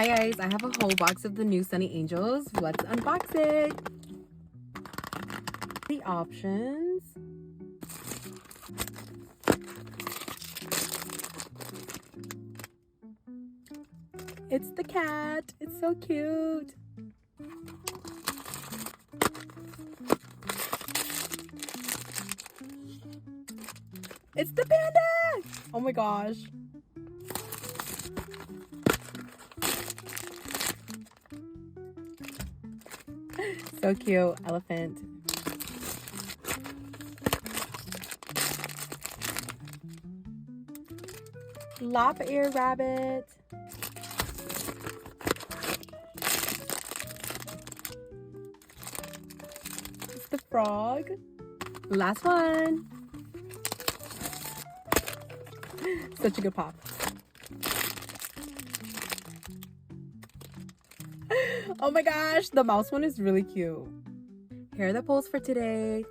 Hi guys, I have a whole box of the new Sonny Angels. Let's unbox it. The options. It's the cat. It's so cute. It's the panda. Oh my gosh. So cute. Elephant. Lop ear rabbit. It's the frog. Last one. Such a good pop. Oh my gosh, the mouse one is really cute. Here are the polls for today.